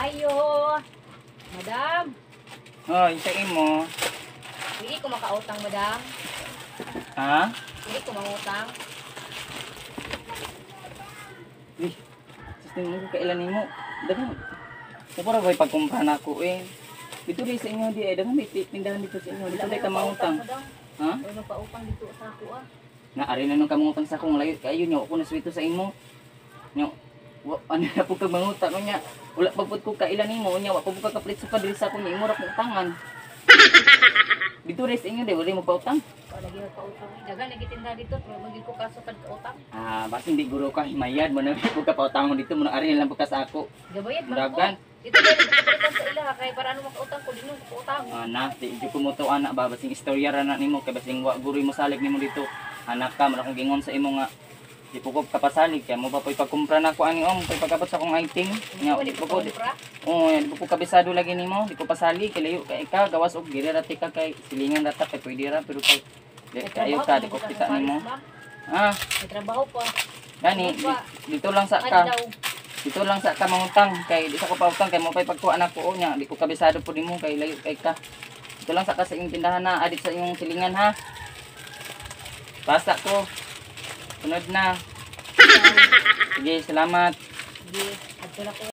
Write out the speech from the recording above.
kaayo. Madam. Oh, isain mo. Hindi ko makautang, madam. Ha? Hindi ko mangutang. Uy, sistem mo kailan mo. Dagan. Para ba pagkumpra na ako eh. Dito rin sa inyo di eh. Dagan may tindahan dito sa inyo. Dito tayo kamangutang. Ha? Ay, magpautang dito sa ako ah. Naari na nung kamangutang sa akong layo. Kayo nyo, ako naswito sa imo. Nyo, ano na po kag mangutang ko niya. Wala pagput ko kailan nimo nya wa pa ko kaplit sa padiri sa akong imo ra kong tangan. Dito rin sa inyo di wala mo pautang. Wala gyud pautang. Dagan nagitinda dito pero magid ko kaso kad kautang. Ah, basta hindi guro ka himayad mo na ko ka pautang mo dito mo na ari na lang pagka sa ako. Gabayad man ko. Dagan. Dito dali ko sa ila kay para ano makautang ko dino ko utang. Na, di ko mo to anak ba basing istorya ra na nimo kay basing wa guro mo salig nimo dito. Anak ka man akong gingon sa imo nga di po ko kapasalig kaya mo pa po'y pagkumpra na ko ani po'y pagkabot sa akong iting nya di po ko di po kabisado lagi nimo di ko pasali kay layo kay ka gawas og diri ra ka kay silingan rata kay pwede ra pero kay kayo ka di ko kita nimo ah may trabaho pa gani dito lang sa ka dito lang sa ka mangutang kay di sa ko pautang kay mo pay pagkuan ako nya di ko kabisado po nimo kay layo kay ka dito lang sa ka sa imong tindahan na adit sa imong silingan ha basta ko sunod na. Sige, salamat. Sige, adto na ko.